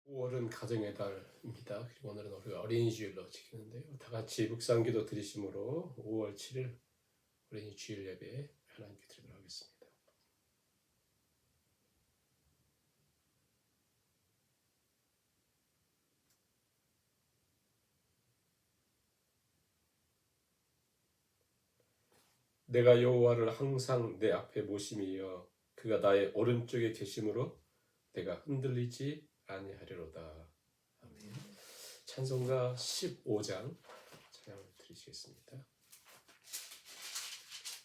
5월은 가정의 달입니다. 그리고 오늘은 우리가 어린이 주일로 지키는데요. 다 같이 묵상기도 드리심으로 5월 7일 어린이 주일 예배 하나님께 드리도록 하겠습니다. 내가 여호와를 항상 내 앞에 모심이여 그가 나의 오른쪽에 계심으로 내가 흔들리지 아니하리로다. 아멘. 찬송가 15장 찬양을 드리시겠습니다.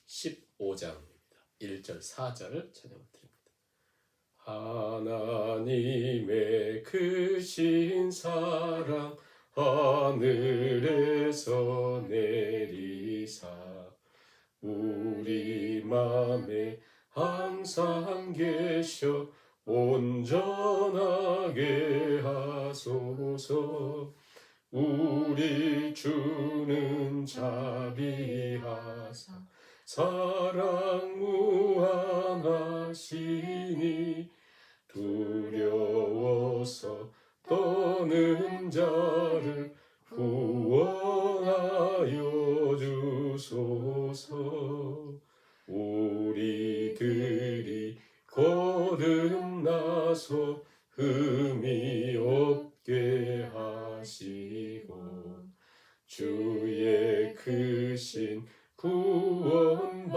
15장입니다. 1절 4절 찬양을 드립니다. 하나님의 크신 사랑 하늘에서 내리사 우리 맘에 항상 계셔 온전하게 하소서. 우리 주는 자비하사 사랑 무한하시니 두려워서 떠는 자를 구원하여 주소서. 우리들이 거듭나서 흠이 없게 하시고 주의 크신 구원받아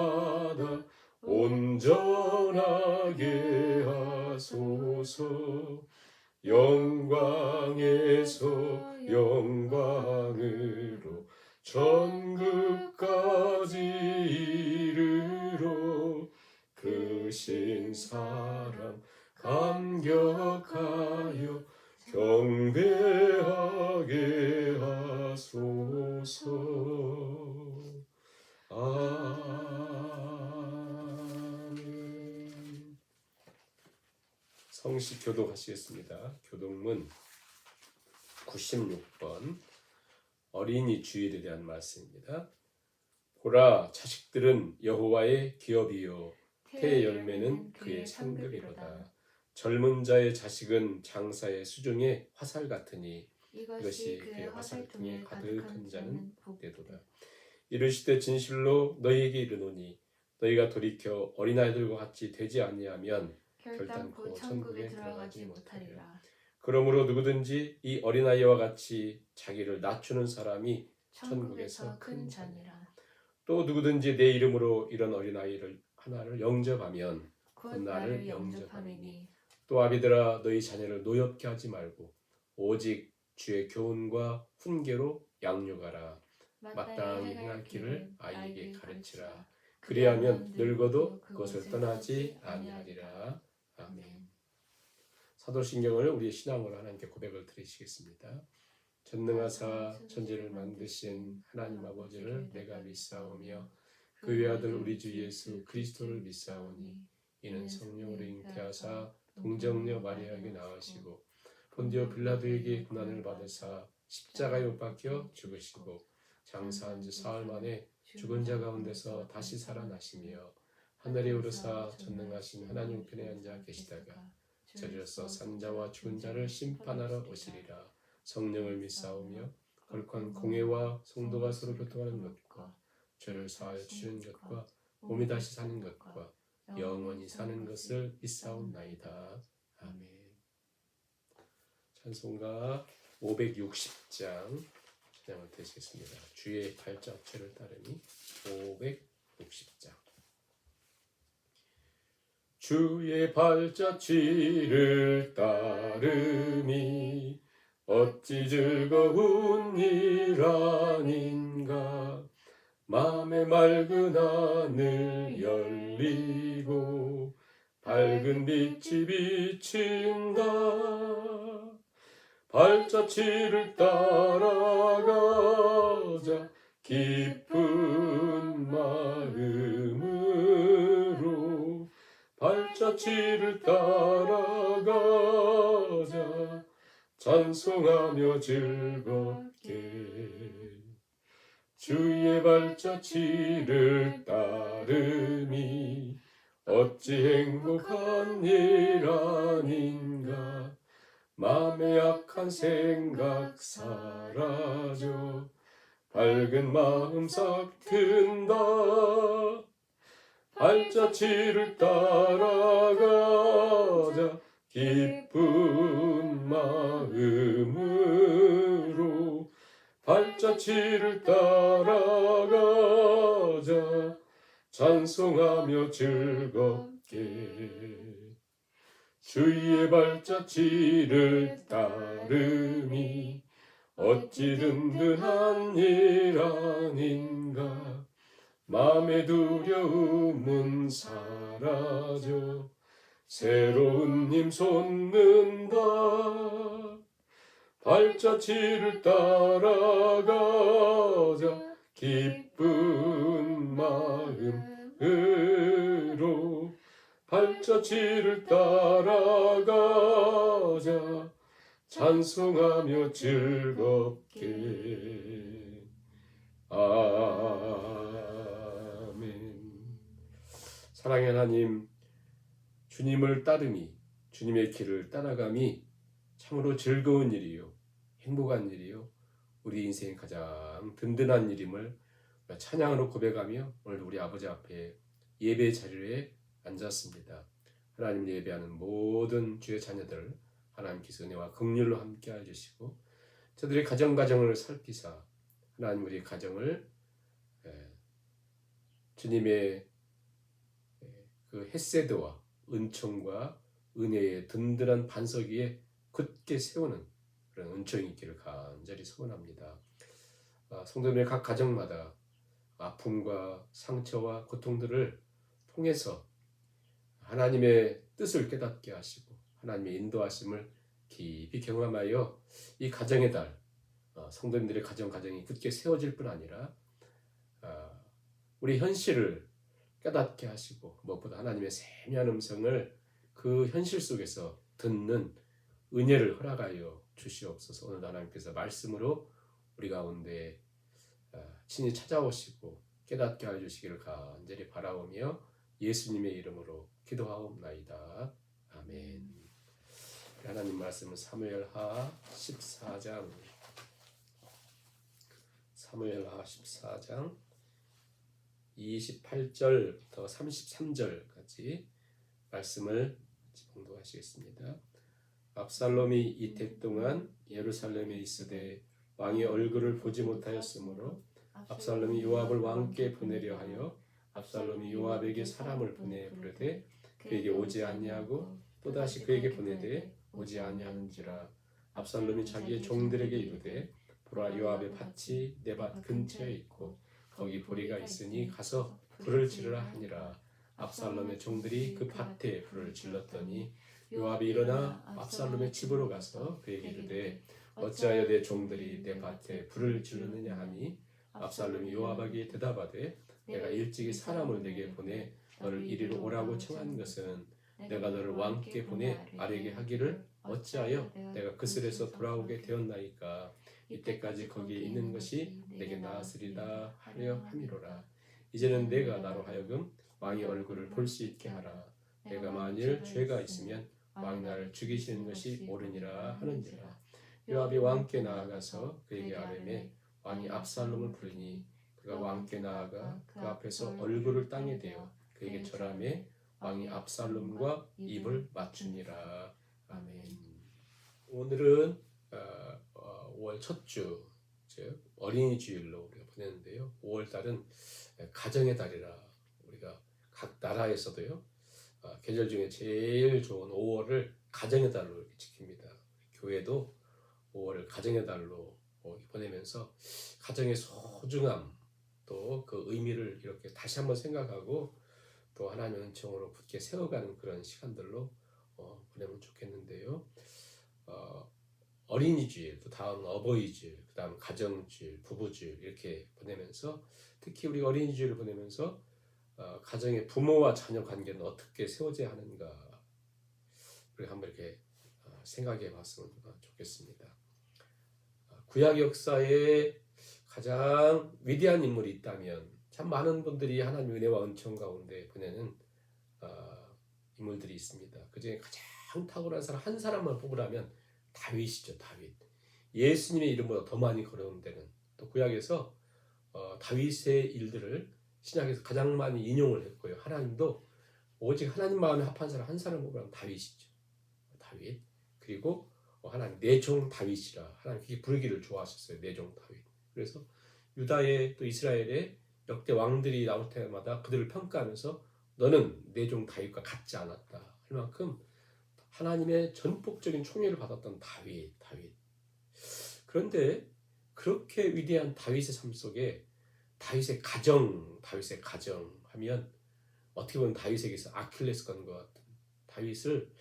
온전하게 하소서. 영광에서 영광으로 천국까지 이르러 크신 사랑 감격하여 경배하게 하소서. 아멘. 성시 교독하시겠습니다. 교독문 96번 어린이 주일에 대한 말씀입니다. 보라, 자식들은 여호와의 기업이요 태의 열매는 그의 상급이로다. 젊은 자의 자식은 장사의 수중의 화살 같으니 이것이 그의 화살통에 가득한 자는 복되도다. 이르시되 진실로 너희에게 이르노니 너희가 돌이켜 어린아이들과 같이 되지 아니하면 결단코 천국에 들어가지 못하리라. 그러므로 누구든지 이 어린아이와 같이 자기를 낮추는 사람이 천국에서 큰 자니라. 또 누구든지 내 이름으로 이런 어린아이를 하나를 영접하면 곧 나를 영접함이니. 또 아비들아, 너희 자녀를 노엽게 하지 말고 오직 주의 교훈과 훈계로 양육하라. 마땅히 행할 길을 아이에게 가르치라. 그리하면 늙어도 그것을 떠나지 아니하리라. 아멘. 사도신경을 우리의 신앙으로 하나님께 고백을 드리시겠습니다. 전능하사 천지를 만드신 하나님 아버지를 내가 믿사오며 그 외아들 우리 주 예수 그리스도를 믿사오니 이는 성령으로 잉태하사 동정녀 마리아에게 낳으시고 본디오 빌라도에게 고난을 받으사 십자가에 못 박혀 죽으시고 장사한 지 사흘 만에 죽은 자 가운데서 다시 살아나시며 하늘에 오르사 전능하신 하나님 편에 앉아 계시다가 저리로서 산자와 죽은 자를 심판하러 오시리라. 성령을 믿사오며 거룩한 공회와 성도가 서로 교통하는 것과 죄를 사하여 주시는 것과 몸이 다시 사는 것과 영원히 사는 것을 믿사옵나이다. 아멘. 찬송가 560장 찬양을 드리겠습니다. 주의 발자취를 따르니 560장. 주의 발자취를 따름이 어찌 즐거운 일 아닌가. 맘에 맑은 하늘 열리고 밝은 빛이 비친다. 발자취를 따라가자 기쁜 마음으로. 발자취를 따라가자 찬송하며 즐겁게. 주의 발자취를 따름이 어찌 행복한 일 아닌가. 마음의 약한 생각 사라져 밝은 마음 싹 튼다. 발자취를 따라가자 기쁜 마음으로 발자취를 따라가자 찬송하며 즐겁게 주의 발자취를 따름이 어찌 든든한 일 아닌가. 마음의 두려움은 사라져 새로운 힘 솟는다. 발자취를 따라가자 기쁜 마음으로 발자취를 따라가자 찬송하며 즐겁게. 아멘. 사랑의 하나님, 주님을 따름이, 주님의 길을 따라감이 참으로 즐거운 일이요, 행복한 일이요, 우리 인생의 가장 든든한 일임을 찬양으로 고백하며 오늘 우리 아버지 앞에 예배 자리에 앉았습니다. 하나님 예배하는 모든 주의 자녀들 하나님께서 은혜와 긍휼로 함께 해주시고 저들의 가정을 살피사 하나님 우리 가정을 주님의 그 헷세드와 은총과 은혜의 든든한 반석 위에 굳게 세우는 그런 은총이 있기를 간절히 소원합니다. 성도님의 각 가정마다 아픔과 상처와 고통들을 통해서 하나님의 뜻을 깨닫게 하시고 하나님의 인도하심을 깊이 경험하여 이 가정의 달, 성도님들의 가정이 굳게 세워질 뿐 아니라 우리 현실을 깨닫게 하시고 무엇보다 하나님의 세미한 음성을 그 현실 속에서 듣는 은혜를 허락하여 주시옵소서. 오늘 하나님께서 말씀으로 우리 가운데 친히 찾아오시고 깨닫게 하여 주시기를 간절히 바라오며 예수님의 이름으로 기도하옵나이다. 아멘. 하나님 말씀은 사무엘하 14장 28절부터 33절까지 말씀을 봉독하시겠습니다. 압살롬이 이태 동안 예루살렘에 있으되 왕의 얼굴을 보지 못하였으므로 압살롬이 요압을 왕께 보내려 하여 압살롬이 요압에게 사람을 보내 부르되 그에게 오지 아니하고 또다시 그에게 보내되 오지 아니하는지라. 압살롬이 자기의 종들에게 이르되 보라, 요압의 밭이 내 밭 근처에 있고 거기 보리가 있으니 가서 불을 지르라 하니라. 압살롬의 종들이 그 밭에 불을 질렀더니 요압이 일어나 압살롬의 집으로 가서 그에게 이르되 어찌하여 내 종들이 내 밭에 불을 지르느냐 하니 압살롬이 요압에게 대답하되 내가 일찍이 사람을 내게 보내 너를 이리로 오라고 청한 것은 내가 너를 왕께 보내 아뢰게 하기를 어찌하여 내가 그슬에서 돌아오게 되었나이까. 이때까지 거기에 있는 것이 내게 나았으리다 하려 함이로라. 이제는 내가 나로 하여금 왕의 얼굴을 볼 수 있게 하라. 내가 만일 죄가 있으면 왕이 나를 죽이시는 것이 옳으니라 하는지라. 요압이 왕께 나아가서 그에게 아뢰매 왕이 압살롬을 부르니 그가 왕께 나아가 그 앞에서 얼굴을 땅에 대어 그에게 절하매 왕이 압살롬과 입을 맞추니라. 아멘. 오늘은 5월 첫 주, 즉 어린이 주일로 우리가 보냈는데요. 5월 달은 가정의 달이라 우리가 각 나라에서도요. 계절 중에 제일 좋은 5월을 가정의 달로 이렇게 지킵니다. 교회도 5월을 가정의 달로 보내면서 가정의 소중함 또 그 의미를 이렇게 다시 한번 생각하고 또 하나님의 은총으로 굳게 세워가는 그런 시간들로 보내면 좋겠는데요. 어린이 주일, 또 다음 어버이 주일, 그 다음 가정 주일, 부부 주일 이렇게 보내면서 특히 우리 어린이 주일을 보내면서 가정의 부모와 자녀 관계는 어떻게 세워져야 하는가 우리 한번 이렇게 생각해 봤으면 좋겠습니다. 구약 역사에 가장 위대한 인물이 있다면 참 많은 분들이 하나님의 은혜와 은총 가운데 보내는 인물들이 있습니다. 그 중에 가장 탁월한 사람 한 사람만 뽑으라면 다윗이죠. 다윗. 예수님의 이름보다 더 많이 거론되는, 또 구약에서 다윗의 일들을 신약에서 가장 많이 인용을 했고요. 하나님도 오직 하나님 마음에 합한 사람 한 사람 보면 다윗이죠. 다윗. 그리고 하나님 내 종 다윗이라 하나님 그렇게 부르기를 좋아하셨어요. 내 종 다윗. 그래서 유다의 또 이스라엘의 역대 왕들이 나올 때마다 그들을 평가하면서 너는 내 종 다윗과 같지 않았다 할 만큼 하나님의 전폭적인 총애를 받았던 다윗. 그런데 그렇게 위대한 다윗의 삶 속에 다윗의 가정 하면 어떻게 보면 다윗에게서 아킬레스건과 같은 다윗을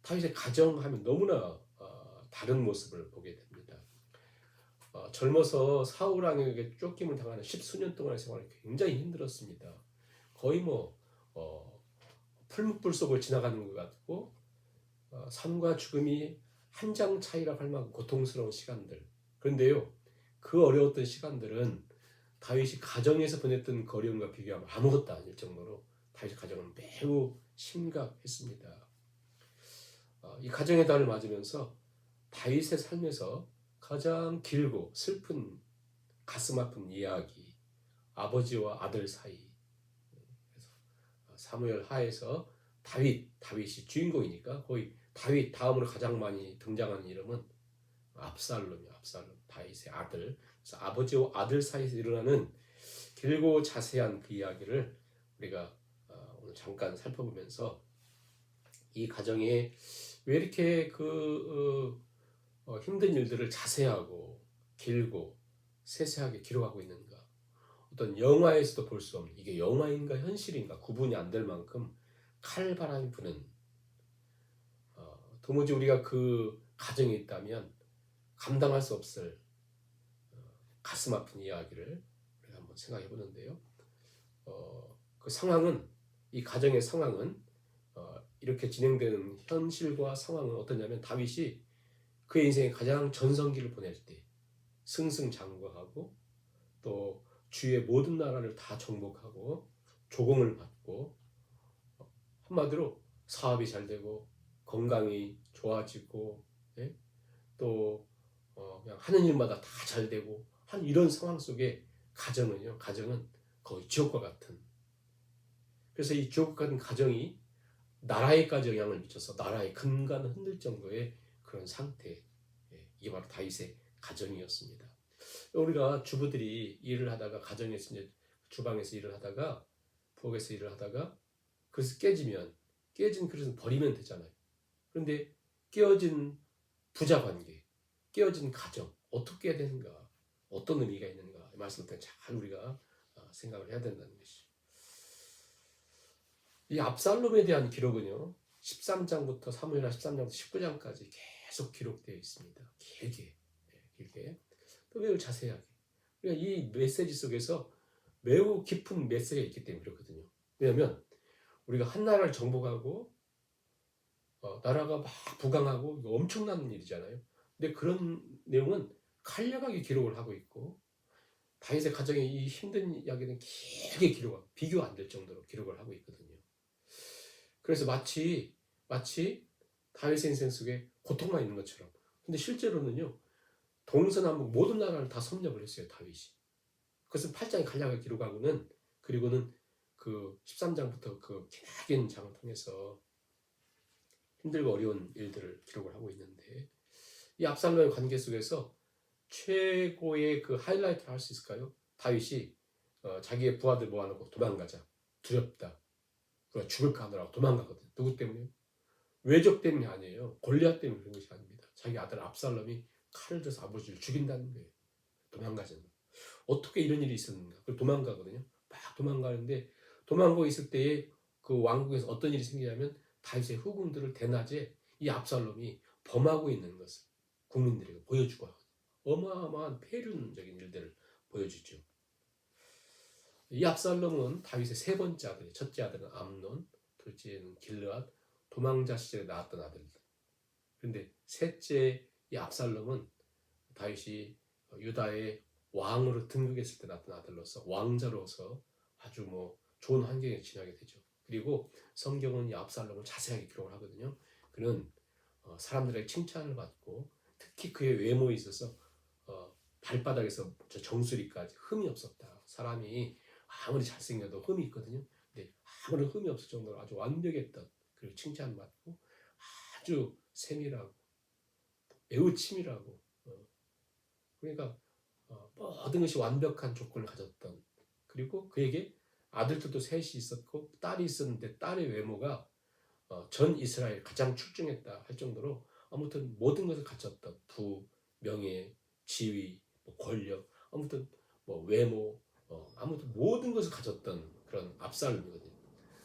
다윗의 가정 하면 너무나 다른 모습을 보게 됩니다. 젊어서 사울 왕에게 쫓김을 당하는 10수년 동안의 생활이 굉장히 힘들었습니다. 거의 풀무불 속을 지나가는 것 같고 삶과 죽음이 한 장 차이라 할 만큼 고통스러운 시간들. 그런데요, 그 어려웠던 시간들은 다윗이 가정에서 보냈던 거리움과 비교하면 아무것도 아닐 정도로 다윗의 가정은 매우 심각했습니다. 이 가정의 달을 맞으면서 다윗의 삶에서 가장 길고 슬픈 가슴 아픈 이야기, 아버지와 아들 사이. 그래서 사무엘 하에서 다윗이 주인공이니까 거의 다윗 다음으로 가장 많이 등장하는 이름은 압살롬이에요. 다윗의 아들. 그래서 아버지와 아들 사이에서 일어나는 길고 자세한 그 이야기를 우리가 오늘 잠깐 살펴보면서 이 가정에 왜 이렇게 힘든 일들을 자세하고 길고 세세하게 기록하고 있는가? 어떤 영화에서도 볼 수 없는, 이게 영화인가 현실인가 구분이 안 될 만큼 칼바람이 부는, 도무지 우리가 그 가정에 있다면 감당할 수 없을 가슴 아픈 이야기를 우리가 한번 생각해 보는데요. 그 상황은, 이 가정의 상황은 이렇게 진행되는 현실과 상황은 어떠냐면 다윗이 그의 인생의 가장 전성기를 보낼 때 승승장구하고 또 주의 모든 나라를 다 정복하고 조공을 받고 한마디로 사업이 잘 되고 건강이 좋아지고 또 그냥 하는 일마다 다 잘 되고 한 이런 상황 속에 가정은 거의 지옥과 같은, 그래서 이 지옥과 같은 가정이 나라에까지 영향을 미쳐서 나라의 근간을 흔들 정도의 그런 상태, 이게 바로 다윗의 가정이었습니다. 우리가 주부들이 일을 하다가 가정에서 이제 주방에서 일을 하다가 부엌에서 일을 하다가 그래서 깨진 그릇은 버리면 되잖아요. 그런데 깨어진 부자 관계, 깨어진 가정 어떻게 해야 되는가, 어떤 의미가 있는가, 이 말씀을 잘 우리가 생각을 해야 된다는 것이죠. 이 압살롬에 대한 기록은요 13장부터 사무엘하 13장부터 19장까지 계속 기록되어 있습니다. 길게 또 매우 자세하게. 그러니까 이 메시지 속에서 매우 깊은 메시지가 있기 때문에 그렇거든요. 왜냐하면 우리가 한 나라를 정복하고 나라가 막 부강하고 엄청난 일이잖아요. 근데 그런 내용은 간략하게 기록을 하고 있고 다윗의 가정의 이 힘든 이야기는 길게 기록하고 비교 안 될 정도로 기록을 하고 있거든요. 그래서 마치 다윗의 인생 속에 고통만 있는 것처럼. 근데 실제로는요 동서남북 모든 나라를 다 섭렵을 했어요 다윗이. 그것은 8장에 간략하게 기록하고는, 그리고는 그 13장부터 그 기나긴 장을 통해서 힘들고 어려운 일들을 기록을 하고 있는데, 이 압살롬의 관계 속에서 최고의 그 하이라이트를 할 수 있을까요? 다윗이 자기의 부하들 모아놓고 도망가자, 두렵다, 우리가 죽을까 하느라고 도망가거든. 누구 때문에? 외적 때문이 아니에요. 골리앗 때문에 그런 것이 아닙니다. 자기 아들 압살롬이 칼을 들어서 아버지를 죽인다는 거예요. 도망가잖아. 어떻게 이런 일이 있었는가? 그걸 도망가거든요. 막 도망가는데 도망가고 있을 때에 그 왕국에서 어떤 일이 생기냐면 다윗의 후궁들을 대낮에 이 압살롬이 범하고 있는 것을 국민들에게 보여주고 하거든요. 어마어마한 폐륜적인 일들을 보여주죠. 이 압살롬은 다윗의 세 번째 아들이에요. 첫째 아들은 암논, 둘째는 길르앗, 도망자 시절에 낳았던 아들들. 그런데 셋째 이 압살롬은 다윗이 유다의 왕으로 등극했을 때 낳았던 아들로서 왕자로서 아주 좋은 환경에 지나게 되죠. 그리고 성경은 이 압살롬을 자세하게 기록을 하거든요. 그는 사람들의 칭찬을 받고 특히 그의 외모에 있어서 발바닥에서 저 정수리까지 흠이 없었다. 사람이 아무리 잘생겨도 흠이 있거든요. 근데 아무런 흠이 없을 정도로 아주 완벽했던 그리고 칭찬받고 아주 세밀하고 매우 치밀하고 그러니까 모든 것이 완벽한 조건을 가졌던 그리고 그에게 아들들도 셋이 있었고 딸이 있었는데 딸의 외모가 전 이스라엘 가장 출중했다 할 정도로 아무튼 모든 것을 갖췄던 부, 명예, 지위, 뭐 권력 아무튼 뭐 외모 아무튼 모든 것을 가졌던 그런 압살롬이거든요.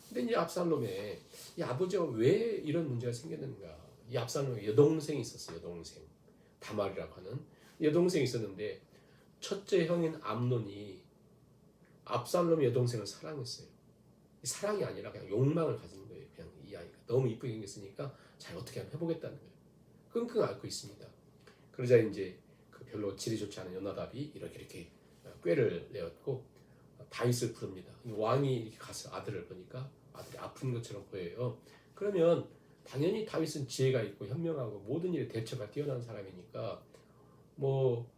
근데 이제 압살롬의 이 아버지가 왜 이런 문제가 생겼는가? 이 압살롬의 여동생이 있었어요. 여동생 다말이라고 하는 여동생이 있었는데 첫째 형인 암논이 압살롬의 여동생을 사랑했어요. 사랑이 아니라 그냥 욕망을 가진 거예요. 그냥 이 아이가 너무 이쁘게 생겼으니까 잘 어떻게 하면 해보겠다는 거예요. 끙끙 앓고 있습니다. 그러자 이제 그 별로 질이 좋지 않은 요나답이 이렇게 꾀를 내었고 다윗을 부릅니다. 왕이 이렇게 가서 아들을 보니까 아들이 아픈 것처럼 보여요. 그러면 당연히 다윗은 지혜가 있고 현명하고 모든 일에 대처가 뛰어난 사람이니까 뭐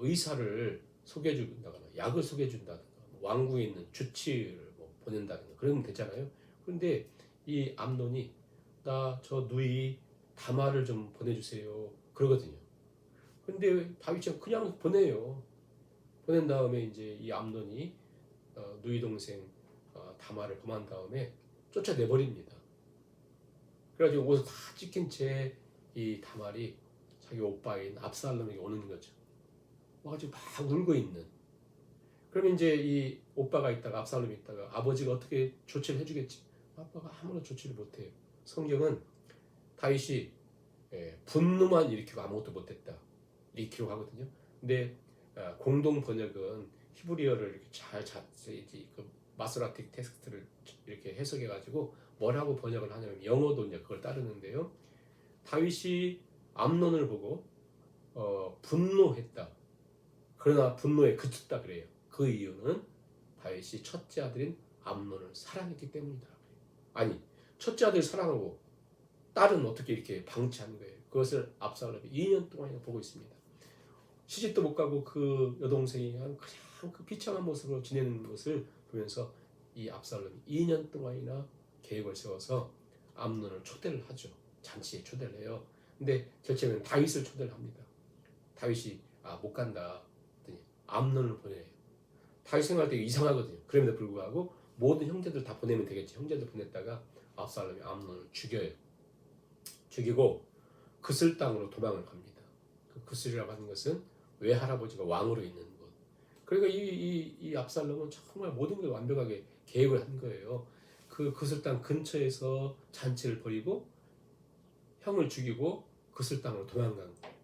의사를 소개해준다거나 약을 소개해준다거나 왕궁에 있는 주치를 뭐 보낸다거나 그러면 되잖아요. 그런데 이 암논이 나 저 누이 다말을 좀 보내주세요 그러거든요. 근데 다윗이 그냥 보내요. 보낸 다음에 이제 이 암논이 누이 동생 다말을 범한 다음에 쫓아내버립니다. 그래가지고 옷을 다 찢긴 채 이 다말이 자기 오빠인 압살롬에게 오는 거죠. 와가지고 막 울고 있는. 그러면 이제 이 오빠가 있다가 압살롬이 있다가 아버지가 어떻게 조치를 해주겠지? 아빠가 아무런 조치를 못해요. 성경은 다윗이 분노만 일으키고 아무것도 못했다 이렇게 기록하거든요. 근데 공동 번역은 히브리어를 이렇게 그 마소라틱 텍스트를 이렇게 해석해가지고 뭐라고 번역을 하냐면 영어도 이제 그걸 따르는데요. 다윗이 암논을 보고 분노했다. 그러나 분노에 그쳤다 그래요. 그 이유는 다윗이 첫째 아들인 암논을 사랑했기 때문이다. 아니 첫째 아들 사랑하고 딸은 어떻게 이렇게 방치한 거예요. 그것을 압살롬이 2년 동안이나 보고 있습니다. 시집도 못 가고 그 여동생이 그냥 그 비참한 모습으로 지내는 것을 보면서 이 압살롬이 2년 동안이나 계획을 세워서 암논을 초대를 하죠. 잔치에 초대를 해요. 근데 결국에는 다윗을 초대를 합니다. 다윗이 못 간다. 암논을 보내요. 다윗 생각할 때 이상하거든요. 그럼에도 불구하고 모든 형제들 다 보내면 되겠지. 형제들 보냈다가 압살롬이 암논을 죽여요. 죽이고 그슬 땅으로 도망을 갑니다. 그 그슬이라고 하는 것은 외할아버지가 왕으로 있는 곳. 그러니까 이 압살롬은 정말 모든 걸 완벽하게 계획을 한 거예요. 그 그슬 땅 근처에서 잔치를 벌이고 형을 죽이고 그슬 땅으로 도망간 거예요.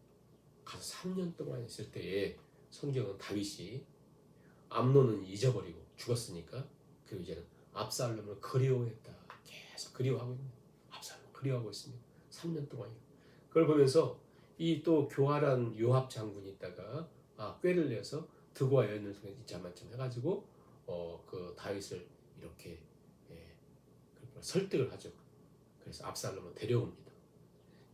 가서 3년 동안 있을 때에 성경은 다윗이 암논은 잊어버리고 죽었으니까 그리고 이제는 압살롬을 그리워했다. 계속 그리워하고 있는 압살롬 그리워하고 있습니다. 3년 동안이요. 그걸 보면서 이 또 교활한 요압 장군이 있다가 꾀를 내서 드고와 여인을 통해 이참만참 해가지고 그 다윗을 이렇게 설득을 하죠. 그래서 압살롬을 데려옵니다.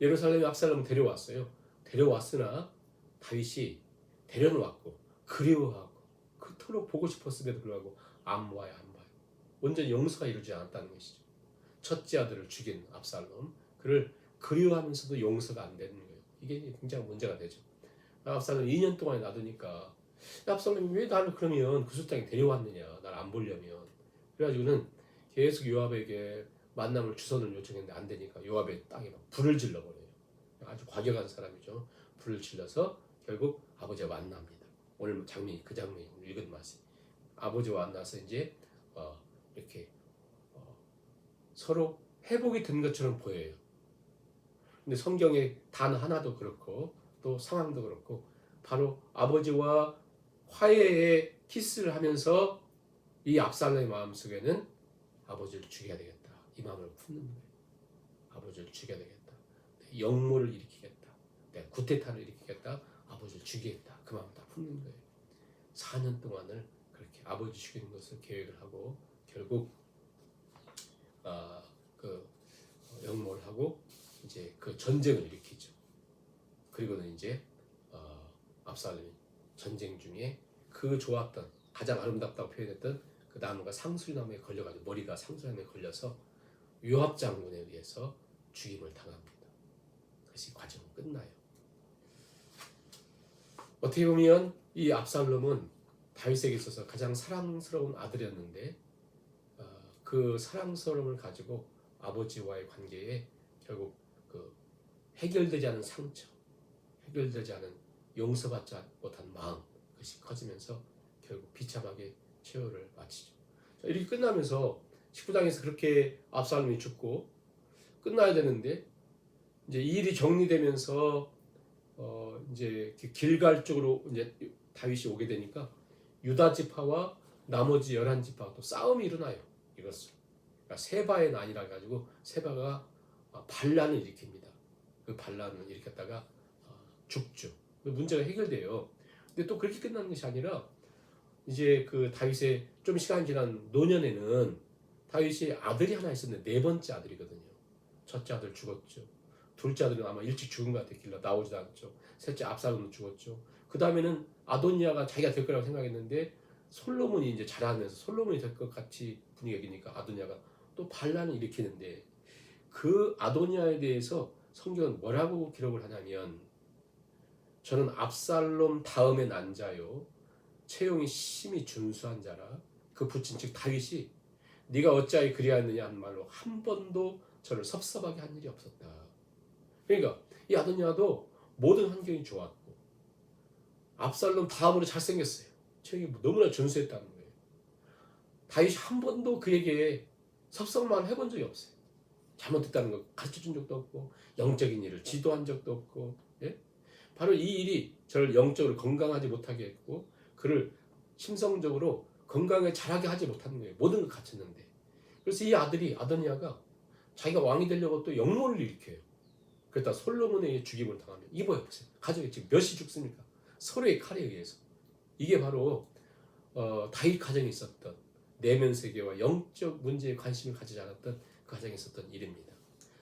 예루살렘에 압살롬을 데려왔어요. 데려왔으나 다윗이 데려왔고 그리워하고 그토록 보고 싶었음에도 불구하고 안 봐요. 온전히 용서가 이루어지지 않았다는 것이죠. 첫째 아들을 죽인 압살롬 그를 그리워하면서도 용서가 안 되는 거예요. 이게 굉장히 문제가 되죠. 압살롬 2년 동안 놔두니까 압살롬이 왜 나를 그러면 그 술장에 데려왔느냐 나를 안 보려면 그래가지고는 계속 요압에게 만남을 주선을 요청했는데 안 되니까 요압의 땅에 막 불을 질러버려요. 아주 과격한 사람이죠. 불을 질러서 결국 아버지와 만납니다. 오늘 장면이 그 장면이 읽은 말씀. 아버지와 만나서 이제 이렇게 서로 회복이 된 것처럼 보여요. 근데 성경의 단 하나도 그렇고 또 상황도 그렇고 바로 아버지와 화해의 키스를 하면서 이 압살롬의 마음속에는 아버지를 죽여야 되겠다. 이 마음을 품는 거예요. 아버지를 죽여야 되겠다. 역모를 일으키겠다. 내가 구테타를 일으키겠다. 아버지를 죽이겠다. 그 마음을 다 품는 거예요. 4년 동안을 그렇게 아버지 죽이는 것을 계획을 하고 결국 그 역모를 하고 이제 그 전쟁을 일으키죠. 그리고는 이제 압살롬이 전쟁 중에 그 좋았던 가장 아름답다고 표현했던 그 나무가 상수리나무에 걸려가지고 머리가 상수리나무에 걸려서 요압 장군에 의해서 죽임을 당합니다. 그래서 이 과정은 끝나요. 어떻게 보면 이 압살롬은 다윗에게 있어서 가장 사랑스러운 아들이었는데 그 사랑스러움을 가지고 아버지와의 관계에 결국 그 해결되지 않은 상처, 해결되지 않은 용서받지 못한 마음, 그것이 커지면서 결국 비참하게 최후를 마치죠. 자, 이렇게 끝나면서 19장에서 그렇게 압살롬이 죽고 끝나야 되는데 이제 이 일이 정리되면서 이제 길갈 쪽으로 이제 다윗이 오게 되니까 유다 지파와 나머지 11지파가 또 싸움이 일어나요. 이것을 그러니까 세바의 난이라 가지고 세바가 반란을 일으킵니다. 그 반란을 일으켰다가 죽죠. 문제가 해결돼요. 근데 또 그렇게 끝나는 것이 아니라 이제 그 다윗의 좀 시간이 지난 노년에는 다윗이 아들이 하나 있었는데 네 번째 아들이거든요. 첫째 아들 죽었죠. 둘째 아들은 아마 일찍 죽은 것 같았길래 나오지도 않죠. 셋째 압살롬도 죽었죠. 그 다음에는 아도니아가 자기가 될 거라고 생각했는데 솔로몬이 이제 자라면서 솔로몬이 될 것 같이 분위기니까 아도니아가 또 반란을 일으키는데 그 아도니아에 대해서 성경은 뭐라고 기록을 하냐면 저는 압살롬 다음에 난 자요 채용이 심히 준수한 자라 그 부친 즉 다윗이 네가 어찌하여 그리하였느냐 한 말로 한 번도 저를 섭섭하게 한 일이 없었다. 그러니까 이 아도니아도 모든 환경이 좋았고 압살롬 다음으로 잘생겼어요. 채용이 너무나 준수했다는 거예요. 다윗이 한 번도 그에게 섭섭만 해본 적이 없어요. 잘못했다는 걸 가르쳐준 적도 없고 영적인 일을 지도한 적도 없고 예? 바로 이 일이 저를 영적으로 건강하지 못하게 했고 그를 심성적으로 건강에 자라게 하지 못하는 거예요. 모든 걸 갖췄는데 그래서 이 아들이 아도니아가 자기가 왕이 되려고 또 역모를 일으켜요. 그러다 솔로몬의 죽임을 당하면 이거 보세요. 가족이 지금 몇이 죽습니까? 서로의 칼에 의해서. 이게 바로 다윗 가정에 있었던 내면 세계와 영적 문제에 관심을 가지지 않았던 그 가정에 있었던 일입니다.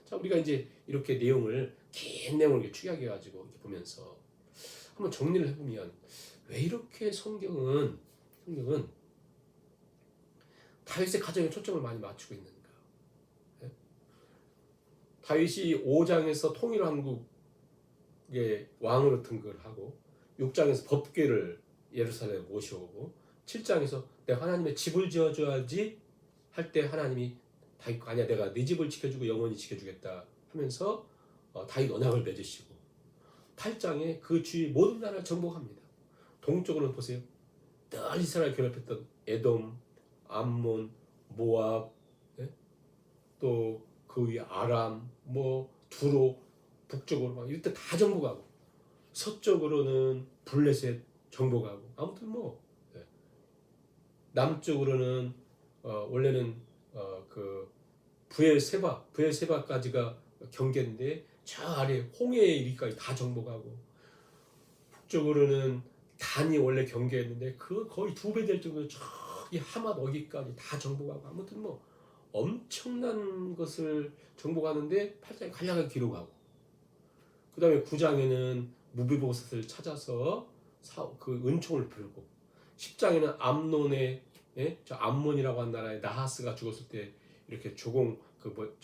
자, 우리가 이제 이렇게 내용을 긴 내용을 축약해 가지고 보면서 한번 정리를 해보면 왜 이렇게 성경은 다윗의 가정에 초점을 많이 맞추고 있는가? 예? 다윗이 5장에서 통일왕국의 왕으로 등극을 하고 6장에서 법궤를 예루살렘에 모셔오고 7장에서 내가 하나님의 집을 지어줘야지 할 때 하나님이 다윗 아니야 내가 네 집을 지켜주고 영원히 지켜주겠다 하면서 다윗 언약을 맺으시고 8장에 그 주위 모든 나라를 정복합니다. 동쪽으로는 보세요. 늘 이스라엘 괴롭혔던 에돔, 암몬, 모압, 예? 또 그 위에 아람, 두로, 북쪽으로 막 이때 다 정복하고 서쪽으로는 블레셋 정복하고 아무튼 예. 남쪽으로는 원래는 그 부엘세바까지가 경계인데 저 아래 홍해에 이르기까지 다 정복하고 북쪽으로는 단이 원래 경계였는데 그 거의 2배 될 정도로 저기 하맛 어기까지 다 정복하고 아무튼 엄청난 것을 정복하는데 8장에 간략하게 기록하고 그 다음에 9장에는 무비보셋을 찾아서 그 은총을 풀고 10장에는 암논의 저 암몬이라고 한 나라의 나하스가 죽었을 때 이렇게 조문객을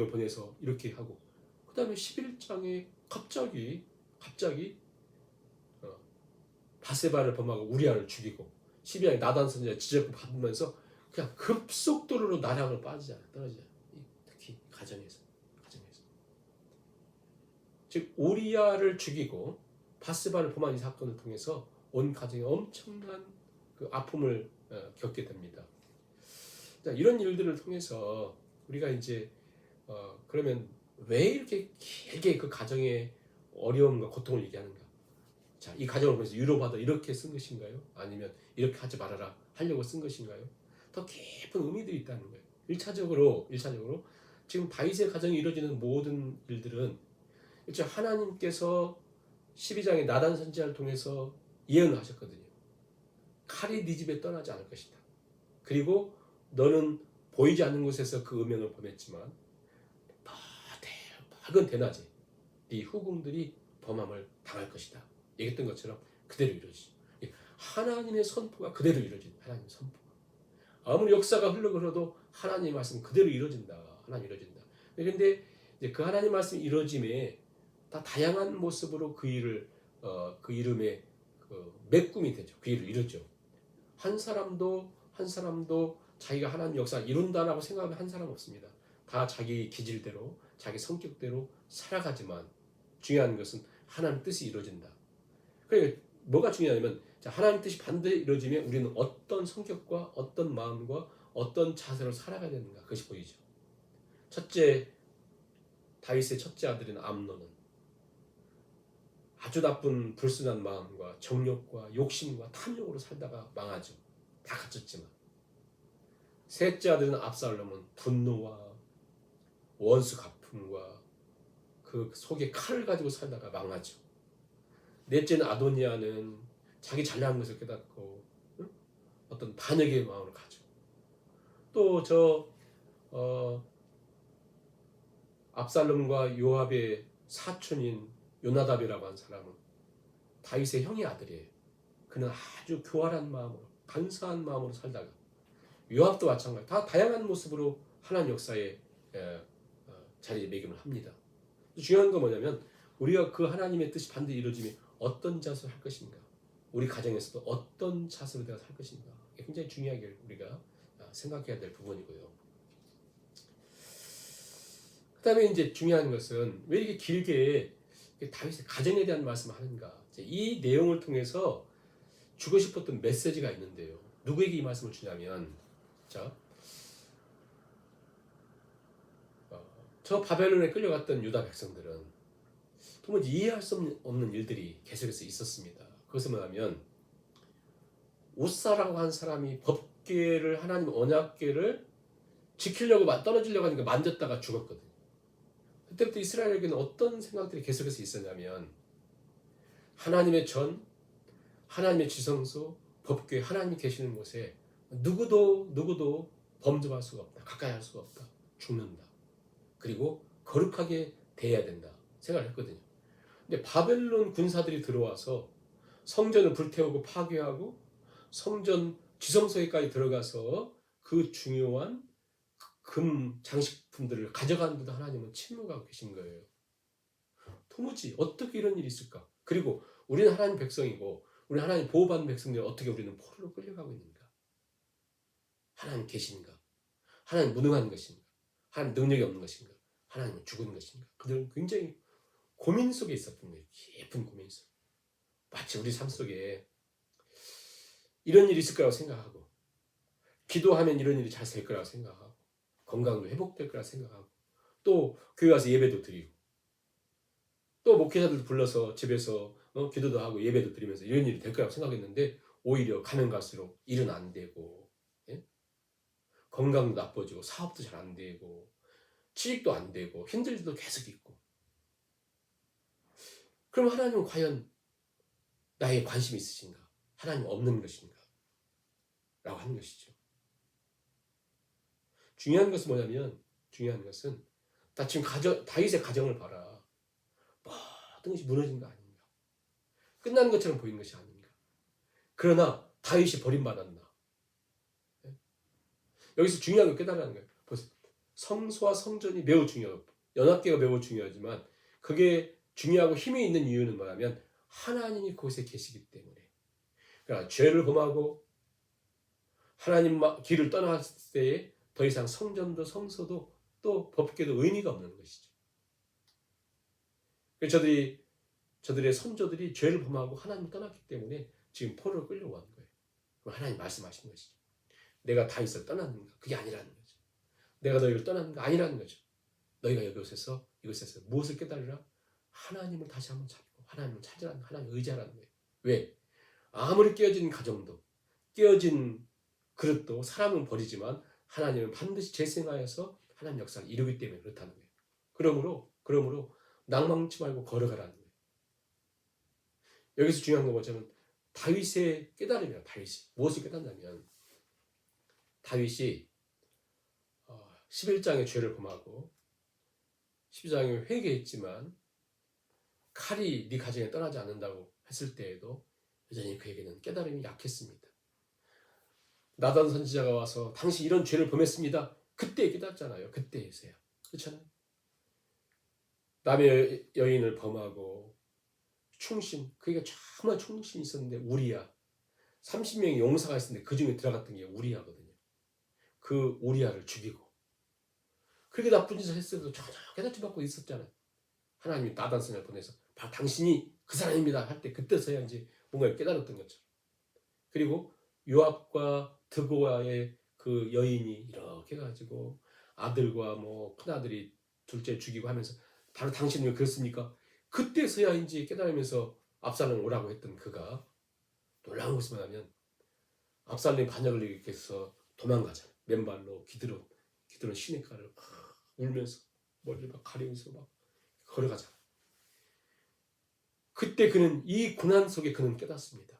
보내서 이렇게 하고 그 다음에 11장에 갑자기 바세바를 범하고 우리아를 죽이고 12장에 나단 선지자 지적을 받으면서 그냥 급속도로 나락을 떨어지잖아요. 특히 가정에서 즉 우리아를 죽이고 바세바를 범한 이 사건을 통해서 온 가정에 엄청난 그 아픔을 겪게 됩니다. 자, 이런 일들을 통해서 우리가 이제 그러면 왜 이렇게 길게 그 가정의 어려움과 고통을 얘기하는가? 자, 이 가정을 보면서 유로바다 이렇게 쓴 것인가요? 아니면 이렇게 하지 말아라 하려고 쓴 것인가요? 더 깊은 의미들이 있다는 거예요. 1차적으로 지금 다윗의 가정에 이루어지는 모든 일들은 하나님께서 12장의 나단 선지자를 통해서 예언을 하셨거든요. 칼이 네 집에 떠나지 않을 것이다. 그리고 너는 보이지 않는 곳에서 그 음행을 범했지만 그건 대낮에 네 후궁들이 범함을 당할 것이다. 얘기했던 것처럼 그대로 이루어지죠. 하나님의 선포가 그대로 이루어진다. 하나님의 선포. 아무리 역사가 흘러도 하나님의 말씀 그대로 이루어진다. 하나님 이루어진다. 그런데 이제 그 하나님 말씀 이루어짐에 다 다양한 모습으로 그 일을 그 이름의 그 메꿈이 되죠. 그 일을 이루죠. 한 사람도 자기가 하나님 역사를 이룬다라고 생각하는 한 사람 없습니다. 다 자기 기질대로 자기 성격대로 살아가지만 중요한 것은 하나님 뜻이 이루어진다. 그러니까 뭐가 중요하냐면 하나님 뜻이 반드시 이루어지면 우리는 어떤 성격과 어떤 마음과 어떤 자세로 살아가야 되는가 그것이 보이죠. 첫째, 다윗의 첫째 아들인 암논은 아주 나쁜 불순한 마음과 정욕과 욕심과 탐욕으로 살다가 망하죠. 다 갖췄지만. 셋째 아들인 압살롬은 분노와 원수 갚음과 그 속에 칼을 가지고 살다가 망하죠. 넷째는 아도니아는 자기 잘난 것을 깨닫고 어떤 반역의 마음을 가죠. 또 압살롬과 요압의 사촌인 요나답이라고 하는 사람은 다윗의 형의 아들이에요. 그는 아주 교활한 마음으로 간사한 마음으로 살다가 요압도 마찬가지 다 다양한 모습으로 하나님 역사에 자리매김을 합니다. 중요한 건 뭐냐면 우리가 그 하나님의 뜻이 반드시 이루어지면 어떤 자세로 할 것인가, 우리 가정에서도 어떤 자세로 내가 살 것인가, 굉장히 중요하게 우리가 생각해야 될 부분이고요. 그 다음에 이제 중요한 것은 왜 이렇게 길게 다윗의 가정에 대한 말씀을 하는가. 이 내용을 통해서 주고 싶었던 메시지가 있는데요. 누구에게 이 말씀을 주냐면 저 바벨론에 끌려갔던 유다 백성들은 도무지 이해할 수 없는 일들이 계속해서 있었습니다. 그것은 뭐냐면 우사라고 한 사람이 법궤를 하나님 언약궤를 지키려고 떨어지려고 하니까 만졌다가 죽었거든요. 그때부터 이스라엘에게는 어떤 생각들이 계속해서 있었냐면 하나님의 전, 하나님의 지성소, 법궤, 하나님이 계시는 곳에 누구도 범접할 수가 없다. 가까이 할 수가 없다. 죽는다. 그리고 거룩하게 대해야 된다. 생각을 했거든요. 근데 바벨론 군사들이 들어와서 성전을 불태우고 파괴하고 성전 지성소에까지 들어가서 그 중요한 금 장식품들을 가져가는데도 하나님은 침묵하고 계신 거예요. 도무지 어떻게 이런 일이 있을까? 그리고 우리는 하나님 백성이고 우리 하나님 보호받는 백성들이 어떻게 우리는 포로로 끌려가고 있는가? 하나님 계신가? 하나님 무능한 것인가? 하나님 능력이 없는 것인가? 하나님은 죽은 것인가? 그들은 굉장히 고민 속에 있었던 거예요. 깊은 고민 속. 마치 우리 삶 속에 이런 일이 있을 거라고 생각하고 기도하면 이런 일이 잘 될 거라고 생각하고 건강도 회복될 거라고 생각하고 또 교회 와서 예배도 드리고 또 목회자들 불러서 집에서 기도도 하고 예배도 드리면서 이런 일이 될 거라고 생각했는데 오히려 가면 갈수록 일은 안 되고 건강도 나빠지고 사업도 잘 안 되고 취직도 안 되고 힘들 때도 계속 있고 그럼 하나님은 과연 나에 관심이 있으신가? 하나님 없는 것인가? 라고 하는 것이죠. 중요한 것은 뭐냐면 중요한 것은 나 지금 다윗의 가정을 봐라. 모든 것이 무너진 거 아닌가? 끝나는 것처럼 보이는 것이 아닌가? 그러나 다윗이 버림받았나? 여기서 중요한 걸 깨달으라는 거예요. 보세요. 성소와 성전이 매우 중요하고 연합계가 매우 중요하지만 그게 중요하고 힘이 있는 이유는 뭐냐면 하나님이 그곳에 계시기 때문에. 그러니까 죄를 범하고 하나님 길을 떠났을 때에 더 이상 성전도 성소도 또 법궤도 의미가 없는 것이죠. 그래서 저들의 선조들이 죄를 범하고 하나님을 떠났기 때문에 지금 포로로 끌려온 거예요. 그럼 하나님 말씀하신 것이죠. 내가 다윗을 떠났는가? 그게 아니라는 거죠. 내가 너희를 떠났는가? 아니라는 거죠. 너희가 이곳에서 무엇을 깨달으라? 하나님을 다시 한번 찾고 하나님을 찾으라는 하나님을 의지하라는 거예요. 왜? 아무리 깨어진 가정도 깨어진 그릇도 사람은 버리지만 하나님은 반드시 재생하여서 하나님 역사를 이루기 때문에 그렇다는 거예요. 그러므로 낭망치 말고 걸어가라는 거예요. 여기서 중요한 건 뭐냐면 다윗의 깨달음이야. 다윗이 무엇을 깨닫냐면 다윗이 11장의 죄를 범하고 12장에 회개했지만 칼이 네 가정에 떠나지 않는다고 했을 때에도 여전히 그에게는 깨달음이 약했습니다. 나단 선지자가 와서 당신 이런 죄를 범했습니다. 그때 깨닫잖아요. 그때에서야. 그렇잖아요. 남의 여인을 범하고 충신, 그게 정말 충신이 있었는데 우리야. 30명의 용사가 있었는데 그 중에 들어갔던 게 우리야거든요. 그 우리야를 죽이고 그렇게 나쁜 짓을 했어도 전혀 깨닫지 않고 있었잖아요. 하나님이 나단 선지자를 보내서 바로 당신이 그 사람입니다 할 때 그때서야 이제 뭔가 깨달았던 거죠. 그리고 요압과 드고아의 그 여인이 이렇게 가지고 아들과 뭐 큰아들이 둘째 죽이고 하면서 바로 당신이 왜 그랬습니까? 그때서야 이제 깨달으면서 압살롬 오라고 했던 그가 놀라운 것이 뭐냐면 압살롬이 반역을 일으켜서 도망가잖아요. 맨발로 기드론 시내가를 울면서 머리를 막 가리면서 막 걸어가잖아요. 그때 그는 이 고난 속에 그는 깨닫습니다.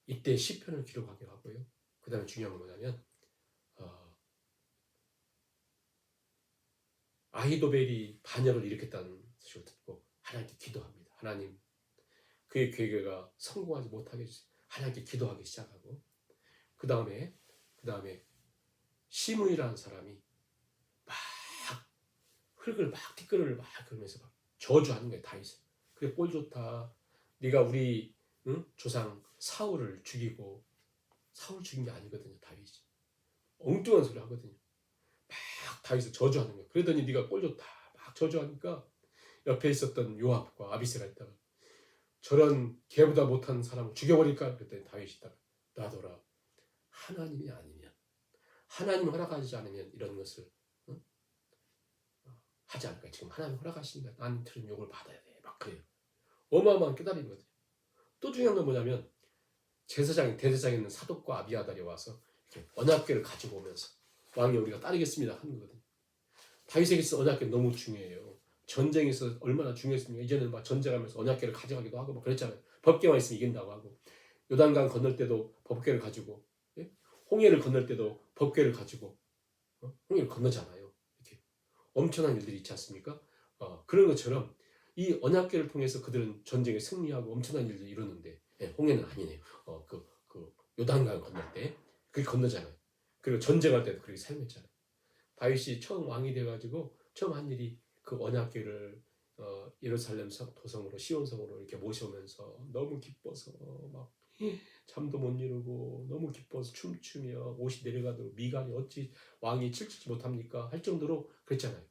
이때 시편을 기록하게 하고요. 그 다음에 중요한 건 뭐냐면 아히도벨이 반역을 일으켰다는 소식을 듣고 하나님께 기도합니다. 하나님, 그의 계획가 성공하지 못하게 해주세요. 하나님께 기도하기 시작하고 그 다음에 시므이라는 사람이 막 흙을 막 티끌을 막 그러면서 막 저주하는 거예요. 다윗을. 그래 꼴 좋다. 네가 우리 조상 사울을 죽이고 사울 죽인 게 아니거든요. 다윗이. 엉뚱한 소리 하거든요. 막 다윗을 저주하는 거예요. 그러더니 네가 꼴 좋다. 막 저주하니까 옆에 있었던 요압과 아비새가 있다가 저런 개보다 못한 사람을 죽여버릴까? 그랬더니 다윗이 있다가 놔둬라. 하나님이 아니면 하나님 허락하지 않으면 이런 것을 하지 않을까. 지금 하나님 허락하시니까 난 들은 욕을 받아야 돼. 막 그래요. 어마어마한 깨달음이거든요. 또 중요한 건 뭐냐면 대제사장에 있는 사독과 아비아달이 와서 이렇게 언약궤를 가지고 오면서 왕이 우리가 따르겠습니다 하는 거거든요. 다윗에게 있어 언약궤 너무 중요해요. 전쟁에서 얼마나 중요했습니까? 이제는 막 전쟁하면서 언약궤를 가져가기도 하고 막 그랬잖아요. 법궤만 있으면 이긴다고 하고 요단강 건널 때도 법궤를 가지고 홍해를 건널 때도 법궤를 가지고 홍해를 건너잖아요. 이렇게 엄청난 일들이 있지 않습니까? 그런 것처럼 이 언약궤를 통해서 그들은 전쟁에 승리하고 엄청난 일들을 이루는데 홍해는 아니네요. 그 요단강 건널 때 그게 건너잖아요. 그리고 전쟁할 때도 그렇게 사용했잖아요. 다윗이 처음 왕이 돼가지고 처음 한 일이 그 언약궤를 예루살렘 도성으로 시온성으로 이렇게 모셔오면서 너무 기뻐서 막 잠도 못 이루고 너무 기뻐서 춤추며 옷이 내려가도 미간이 어찌 왕이 칠치지 못합니까? 할 정도로 그랬잖아요.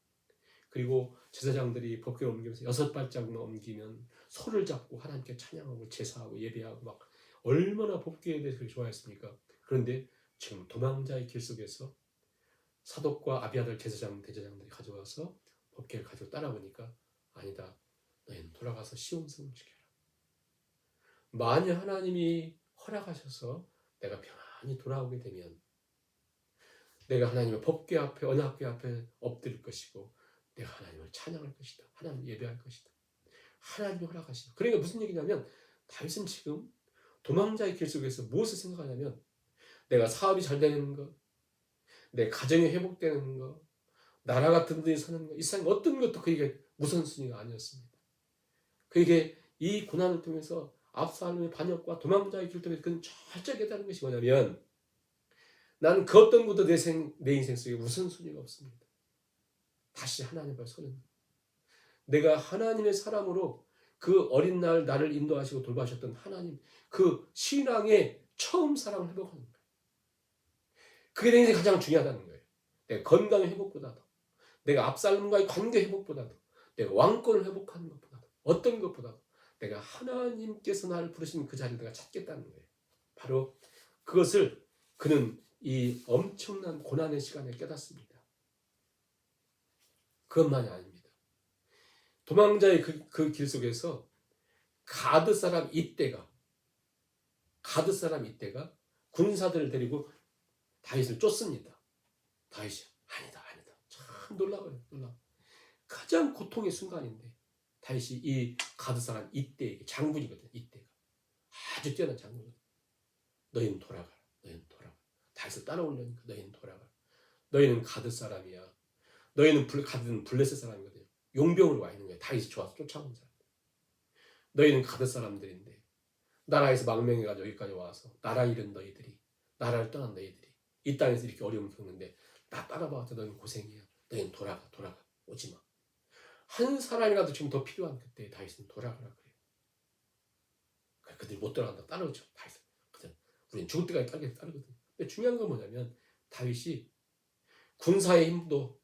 그리고 제사장들이 법궤를 옮기면서 6발짝 넘기면 소를 잡고 하나님께 찬양하고 제사하고 예배하고 막 얼마나 법궤에 대해서 그렇게 좋아했습니까? 그런데 지금 도망자의 길 속에서 사독과 아비아달 대제사장들이 가져와서 법궤를 가지고 따라보니까 아니다. 너희는 돌아가서 시온성을 지켜라. 만약 하나님이 허락하셔서 내가 평안히 돌아오게 되면 내가 하나님의 법궤 앞에 언약궤 앞에 엎드릴 것이고 내가 하나님을 찬양할 것이다. 하나님을 예배할 것이다. 하나님이 허락하시다. 그러니까 무슨 얘기냐면 다윗은 지금 도망자의 길 속에서 무엇을 생각하냐면 내가 사업이 잘 되는 것, 내 가정이 회복되는 것, 나라가 든든히 서는 것, 이 세상 어떤 것도 그에게 우선순위가 아니었습니다. 그에게 이 고난을 통해서 압살롬의 반역과 도망자의 길 통해서 그는 철저히 깨달은 것이 뭐냐면 나는 그 어떤 것도 내 인생 속에 우선순위가 없습니다. 다시 하나님 앞에 서는 것. 내가 하나님의 사람으로 그 어린 날 나를 인도하시고 돌봐주셨던 하나님 그 신앙의 처음 사랑을 회복하는 거예요. 그게 내 인생에 가장 중요하다는 거예요. 내 건강의 회복보다도 내가 압살롬과의 관계 회복보다도 내가 왕권을 회복하는 것보다도 어떤 것보다도 내가 하나님께서 나를 부르신 그 자리를 내가 찾겠다는 거예요. 바로 그것을 그는 이 엄청난 고난의 시간에 깨닫습니다. 그것만이 아닙니다. 도망자의 그 길 속에서 가드 사람 이때가 군사들을 데리고 다윗을 쫓습니다. 다윗이 아니다. 참 놀라워요. 가장 고통의 순간인데 다윗이 이 가드 사람 이때에게 장군이거든요. 이때가 아주 뛰어난 장군이거든요. 너희는 돌아가라. 다윗을 따라오려니까 너희는 돌아가라. 너희는 가드 사람이야. 가드는 블레셋 사람이거든요. 용병으로 와 있는 거예요. 다윗이 좋아서 쫓아온 사람. 너희는 가드 사람들인데 나라에서 망명해가지고 여기까지 와서 나라 잃은 너희들이, 나라를 떠난 너희들이 이 땅에서 이렇게 어려움을 겪는데 나 따라봐도 너희는 고생이야. 너희는 돌아가 오지 마. 한 사람이라도 지금 더 필요한 그때 다윗은 돌아가라 그래요. 그들이 못 돌아간다 따라오죠. 다윗은. 우리는 죽을 때까지 따르거든. 근데 중요한 건 뭐냐면 다윗이 군사의 힘도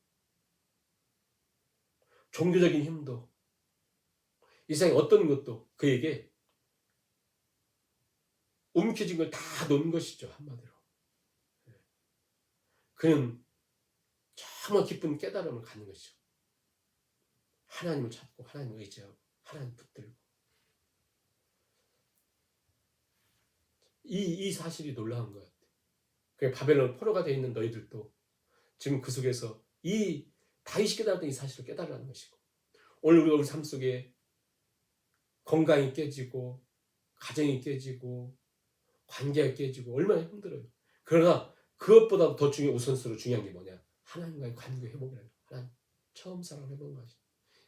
종교적인 힘도 이 세상에 어떤 것도 그에게 움켜진 걸 다 놓은 것이죠. 한마디로. 그는 정말 기쁜 깨달음을 갖는 것이죠. 하나님을 찾고 하나님을 의지하고 하나님 붙들고 이 사실이 놀라운 것 같아요. 그 바벨론 포로가 되어 있는 너희들도 지금 그 속에서 이 다윗이 깨달았던 이 사실을 깨달으라는 것이고 오늘 우리 삶 속에 건강이 깨지고 가정이 깨지고 관계가 깨지고 얼마나 힘들어요. 그러나 그것보다 더 우선순위로 중요한 게 뭐냐? 하나님과의 관계 회복이라는 거예요. 하나님 처음 사랑을 회복하는 것이죠.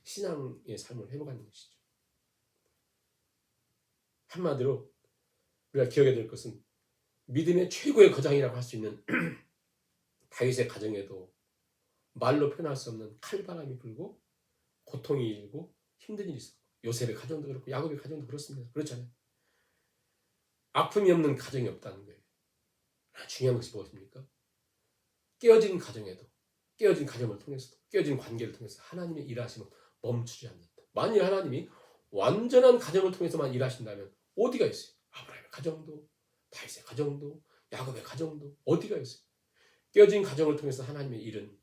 신앙의 삶을 회복하는 것이죠. 한마디로 우리가 기억해야 될 것은 믿음의 최고의 거장이라고 할 수 있는 다윗의 가정에도 말로 표현할 수 없는 칼바람이 불고 고통이 일고 힘든 일이 있었고 요셉의 가정도 그렇고 야곱의 가정도 그렇습니다. 그렇잖아요. 아픔이 없는 가정이 없다는 거예요. 중요한 것이 무엇입니까? 깨어진 가정에도 깨어진 가정을 통해서도 깨어진 관계를 통해서 하나님의 일하심은 멈추지 않는다. 만일 하나님이 완전한 가정을 통해서만 일하신다면 어디가 있어요? 아브라함의 가정도 다윗의 가정도 야곱의 가정도 어디가 있어요? 깨어진 가정을 통해서 하나님의 일은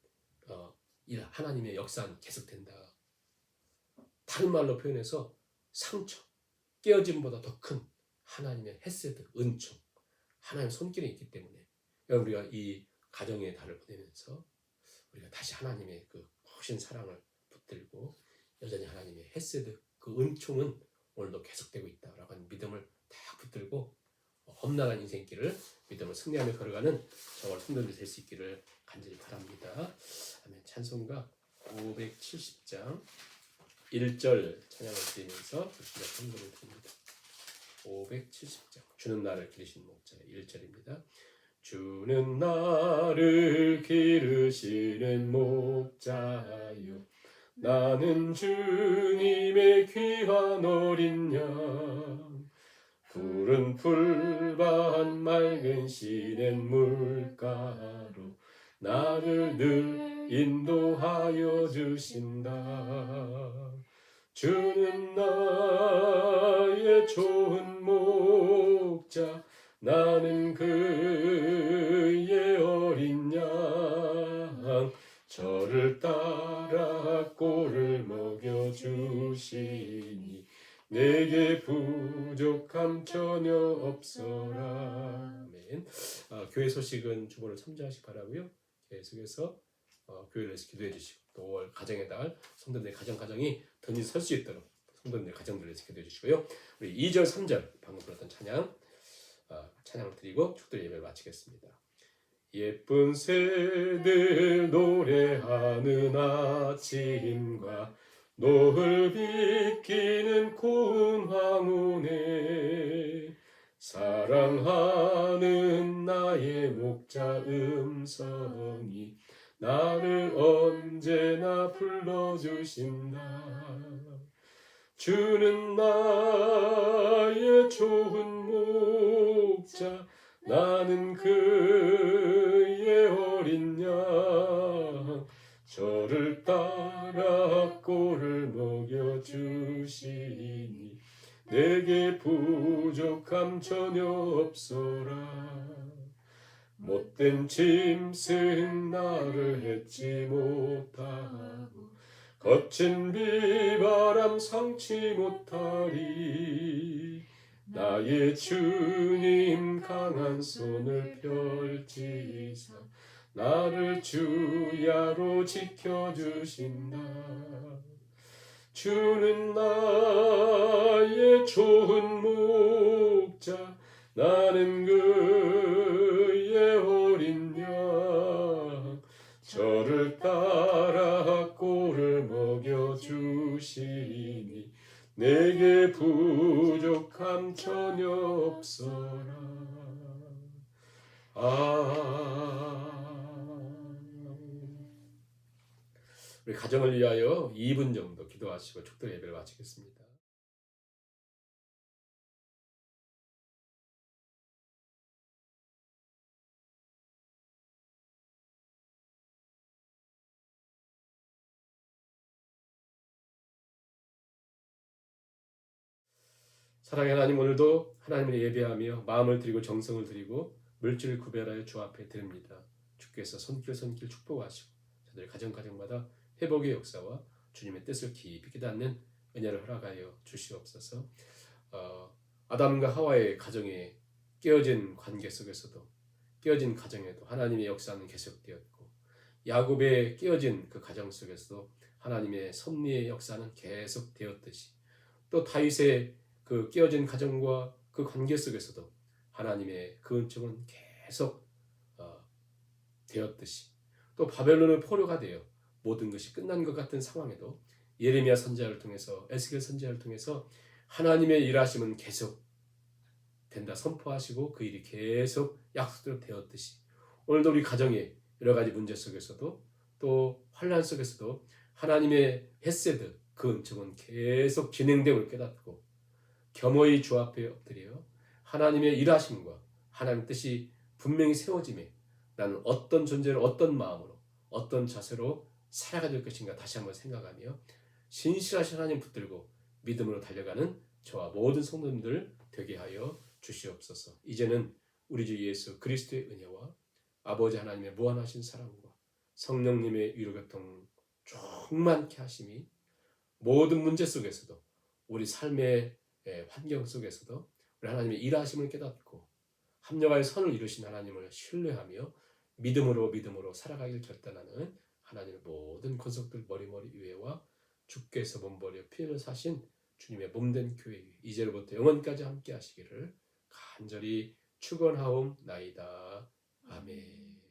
하나님의 역사는 계속된다. 다른 말로 표현해서 상처, 깨어짐보다 더 큰 하나님의 헤세드, 은총, 하나님의 손길이 있기 때문에 우리가 이 가정의 달을 보내면서 우리가 다시 하나님의 그 크신 사랑을 붙들고 여전히 하나님의 헤세드, 그 은총은 오늘도 계속되고 있다라고 하는 믿음을 딱 붙들고 험난한 인생길을 믿음을 승리하며 걸어가는 정말 성도들이 될 수 있기를 간절히 바랍니다. 아멘. 찬송가 570장 1절 찬양을 드리면서 주님의 선물을 드립니다. 570장 주는 나를 기르신 목자의 1절입니다. 주는 나를 기르시는 목자요 나는 주님의 귀한 어린 양 푸른 풀밭 맑은 시냇 물가로 나를 늘 인도하여 주신다. 주는 나의 좋은 목자 나는 그의 어린 양 저를 따라 꼴을 먹여주시니 내게 부족함 전혀 없어라. 아멘. 교회 소식은 주보를 참조하시기 바라고요. 계속해서 교회를 위해서 기도해 주시고 또 5월 가정의 달 성도들의 가정이 든든히 설 수 있도록 성도들의 가정들을 위해서 기도해 주시고요. 우리 2절 3절 방금 불렀던 찬양을 드리고 축도 예배를 마치겠습니다. 예쁜 새들 노래하는 아침과 노을 비키는 고운 황혼에 사랑하는 나의 목자 음성이 나를 언제나 불러주신다. 주는 나의 좋은 목자 나는 그의 어린 양 저를 따라 꼴을 먹여주시니 내게 부족함 전혀 없어라. 못된 짐승 나를 해치 못하고 거친 비바람 상치 못하리. 나의 주님 강한 손을 펼치사 나를 주야로 지켜주신다. 주는 나의 좋은 목자 나는 그의 어린 양 저를 따라 꼴을 먹여주시니 내게 부족함 전혀 없어라. 우리 가정을 위하여 2분 정도 기도하시고 축도 예배를 마치겠습니다. 사랑의 하나님, 오늘도 하나님을 예배하며 마음을 드리고 정성을 드리고 물질을 구별하여 주 앞에 드립니다. 주께서 손길 축복하시고 저들 가정마다 회복의 역사와 주님의 뜻을 깊이 깨닫는 은혜를 허락하여 주시옵소서. 아담과 하와의 가정에 깨어진 관계 속에서도, 깨어진 가정에도 하나님의 역사는 계속되었고, 야곱의 깨어진 그 가정 속에서도 하나님의 섭리의 역사는 계속되었듯이, 또 다윗의 그 깨어진 가정과 그 관계 속에서도 하나님의 그 은총은 계속 되었듯이, 또 바벨론의 포로가 되어 모든 것이 끝난 것 같은 상황에도 예레미야 선지자를 통해서, 에스겔 선지자를 통해서 하나님의 일하심은 계속 된다 선포하시고 그 일이 계속 약속대로 되었듯이, 오늘도 우리 가정의 여러 가지 문제 속에서도 또 환난 속에서도 하나님의 헤세드, 그 은총은 계속 진행됨을 깨닫고 겸허히 주 앞에 엎드려 하나님의 일하심과 하나님의 뜻이 분명히 세워짐에 나는 어떤 존재로, 어떤 마음으로, 어떤 자세로 살아가야 될 것인가 다시 한번 생각하며 신실하신 하나님 붙들고 믿음으로 달려가는 저와 모든 성도님들 되게 하여 주시옵소서. 이제는 우리 주 예수 그리스도의 은혜와 아버지 하나님의 무한하신 사랑과 성령님의 위로교통 충만케 하심이 모든 문제 속에서도, 우리 삶의 환경 속에서도 우리 하나님의 일하심을 깨닫고 합력하여 선을 이루신 하나님을 신뢰하며 믿음으로 살아가길 결단하는 하나님의 모든 권속들 머리머리 위에와 주께서 몸버려 피를 사신 주님의 몸된 교회 위에 이제로부터 영원까지 함께 하시기를 간절히 축원하옵나이다. 아멘.